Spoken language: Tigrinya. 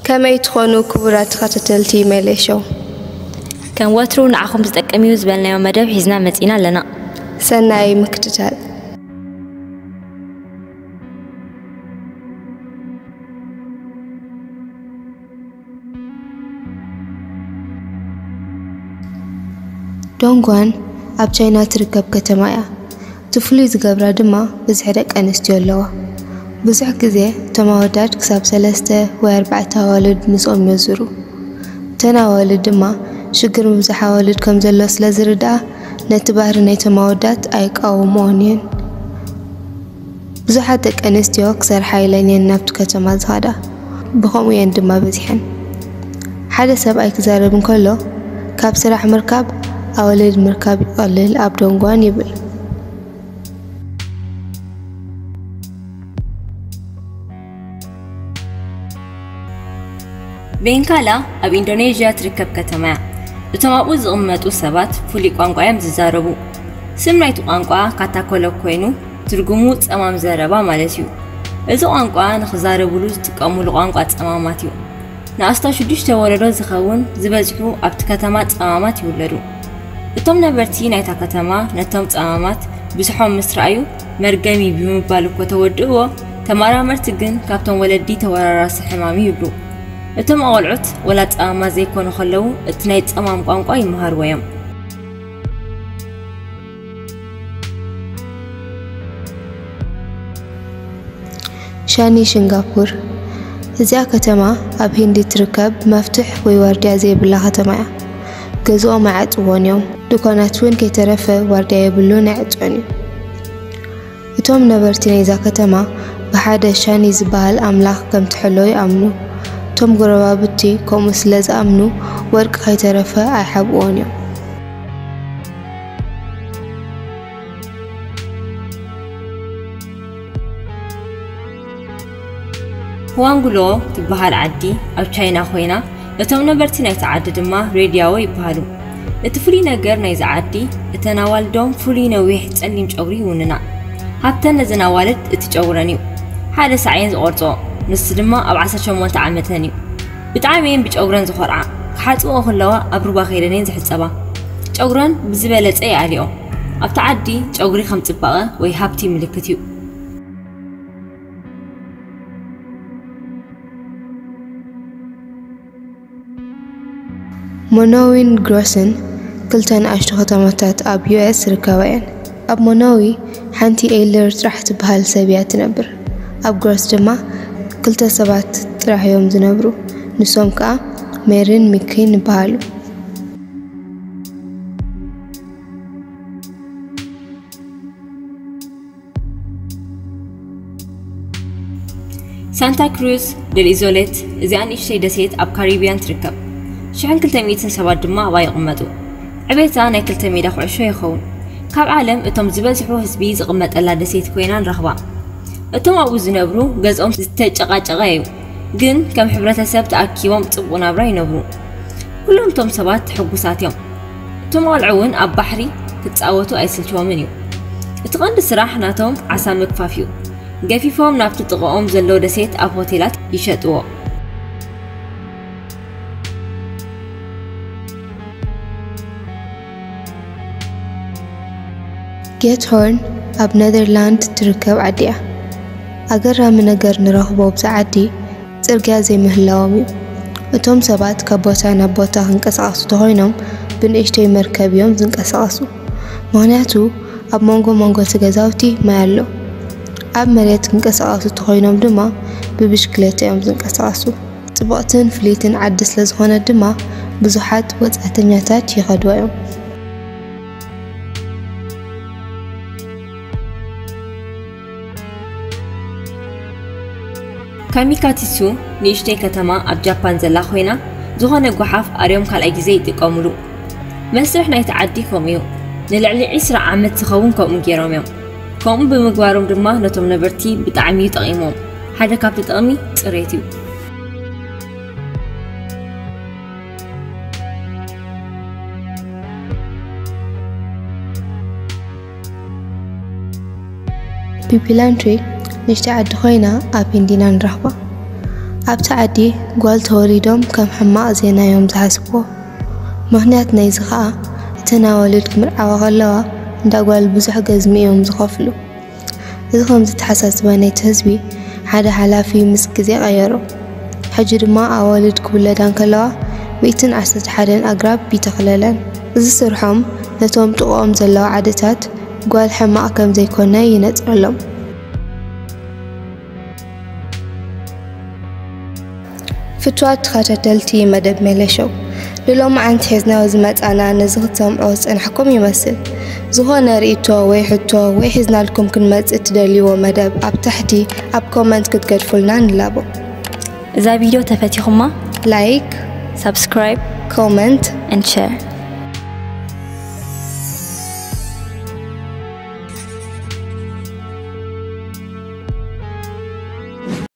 كما يتخونوا كبرات خاتتلتي ميليشو كان واترو نعخم تتقميو زبالنا يوم مدب حزنا متينا لنا سناي مكتتال دونغوان ኣብ ቻይና ትርከብ ከተማ እያ ትፍሉይ ዝገብራ ድማ ብዙሕ ደቂ ኣንስትዮ ኣለዋ ብዙሕ ግዜ እቶም ኣወዳት ክሳብ 3 ወይ 4 ኣዋልድ ንሶም ይወዝሩ እተን ኣዋልድ ድማ ሽግር ምብዛሕ ኣዋልድ ከም ዘሎ ስለ ዝርዳኣ ነቲ ባህሪ ናይቶም ኣወዳት ኣይቃወሞን እየን ብዙሓት ደቂ ኣንስትዮ ክሰርሓ ኢለን ናብቲ ከተማ ዝኸዳ ብኸምኡ እየን ድማ በዚሐን ሓደ ሰብኣይ ክዛረብ እንከሎ ካብ ስራሕ ምርካብ أولاد مركب يقلل أبدونغوان يبل بينكالا أب إندونيسيا تركب كتما بتماؤ زغمتو سبات فولي قوانقوام ززاربو سمنايتو قوانقوا كاتاكولو كوينو ترجمو تأمام زاربا مالتيو إذا قوانقوا نخزاربو لوز تقامو لقوانقوا تأماماتيو ناستا شدوش تولدو زخون زبازحو أبت كتما تأمامات يولدو እቶም ነበርቲ ናይታ ከተማ ነቶም ጻማማት ብስሖም ምስራዩ መርገሚ ብምባል እኮ ተወድእዎ ተማራመርቲ ግን ካብቶም ወለዲ ተወራራሲ ሕማሚ ይብሉ እቶም ኣቆልዑት ወላ ጻማ ዘይኮኑ ከለው እቲ ናይ ጻማም ቋንቋ ይመሃርዎ እዮም ሻኒ ሲንጋፖር እዚኣ ከተማ ኣብ ሂንዲ ትርከብ መፍትሕ ወይ ዋርድያ ዘይብላ ከተማ እያ ገዝኦ ማዕጽዎን እዮም ድኳናት ውን ከይተረፈ ዋርድያ የብሉን ያዕጽዎን እዮም እቶም ነበርቲ ናይዛ ከተማ ብሓደ ሻኒ ዝበሃል ኣምላኽ ከም ትሕሎ ይኣምኑ እቶም ጎረባብቲ ከምኡ ስለ ዝኣምኑ ወርቂ ከይተረፈ ኣይሓብዎን እዮም ሁዋንግሎ ትበሃል ዓዲ ኣብ ቻይና ኮይና እቶም ነበርቲ ናይታ ዓዲ ድማ ሬድያዎ ይበሃሉ እቲ ፍሉይ ነገር ናይዛ ዓዲ እተን ኣዋልዶም ፍሉይ ነዊሕ ጸሊም ጨጉሪ ይውንና ሃብተን ነዘን ኣዋልድ እቲ ጨጉረን እዩ ሓደ ሰዓየን ዝቆርጾ ንስ ድማ ኣብ 18 ዓመተን እዩ ብጣዕሚ እየን ብጨጉረን ዝኮርዓ ክሓጽቦ ከለዋ ኣብ ሩባ ከይደን ዝሕጸባ ጨጉረን ብዝበለጸ ይኣልዮ ኣብታ ዓዲ ጨጉሪ ከም ጽባቐ ወይ ሃብቲ ምልክት እዩ ሞናዊን ግሮስን ክልተን ኣሽቱ ከተማታት ኣብ US ርከባየን ኣብ ሞናዊ ሓንቲ ኤለር ጥራሕ ትበሃል ሰብያ ትነብር ኣብ ግሮስ ድማ ክልተ ሰባት ጥራሕ እዮም ዝነብሩ ንሶም ከዓ ሜሪን ሚኪን ይበሃሉ ሳንታ ክሩዝ ደል ኢዞሌት እዚኣ ንእሽተይ ደሴት ኣብ ካሪቢያን ትርከብ شحن كلتا ميتن سبات دما باي قمتو عبيتا ناي كلتا ميدا خعشو يخون كاب عالم اتم زبازحو هزبي زقمت ألا دسيت كوينان رخبا اتم أبو زنبرو غازقوم ستجقاقايو جن كم حبرة سبت أكيوم تصبو نابرا ينبرو كلهم توم سبات حقوسات يوم اتم والعون أب بحري كتساوتو أي سلشوا منيو اتغند السراح ناتهم عسا مكفافيو قافيفهم نافتو تغاوم زلو دسيت أب هوتيلات يشتوو جيت هورن أب نيذرلاند تركب عديا أجرها من أجر نرهبو بسعدي ترجع زي مهلاومي وتوم سبات كبوتا نبوتا هنكساسو تهينهم بن إشتي مركب يوم زنكساسو معناته أب مونغو تجازوتي ما يلو أب مريت هنكساسو تهينهم دما ببشكلة يوم زنكساسو تبقتن فليتن عدس لزهونة دما بزحات وتأتنياتات يخدوا يوم ካሚካቲሱ ንእሽተይ ከተማ ኣብ ጃፓን ዘላ ኮይና ዝኾነ ጉሓፍ ኣርዮም ካልኣይ ግዜ ይጥቀምሉ መስርሕ ናይቲ ዓዲ ከምኡ እዩ ንልዕሊ 20 ዓመት ዝኸውን ከምኡ ገይሮም እዮም ከምኡ ብምግባሮም ድማ ነቶም ነበርቲ ብጣዕሚ ይጠቒሞም ሓደ ካብቲ ጥቕሚ ፅሬት እዩ بيبيلانتري نشتي عد خوينا أب هندينا نرحبا ኣብቲ ዓዲ ጓል ተወሊዶም ከም ሕማቕ ዜና እዮም ዝሓስብዎ ምኽንያት ናይዚ ኸዓ እተን ኣዋልድ ክምርዓዋ ከለዋ እንዳ ጓል ብዙሕ ገዝሚ እዮም ዝኸፍሉ እዚ ከምዚ ተሓሳስባ ናይቲ ህዝቢ ሓደ ሓላፊ ምስ ግዜ ቀየሮ ሕጂ ድማ ኣዋልድ ክውለዳን ከለዋ 111 ኣግራብ ይተኽለለን እዚ ስርሖም ነቶም ጥቕኦም ዘለዋ ዓድታት ጓል ሕማቕ ከም ዘይኮነ ይነጥረሎም ፍትዋት ተኸታተልቲ መደብ ሜለሾው للوم عند حزنا وزمتنا نزغتهم أوسنحكم يمثل زغون ريتو ويحتو ويحزنا لكم كلمة تدليو مدب أب تحتي أب كومنت كتقدفلنا نلابو إذا فيديو تفتيخما لايك سبسكرايب كومنت and share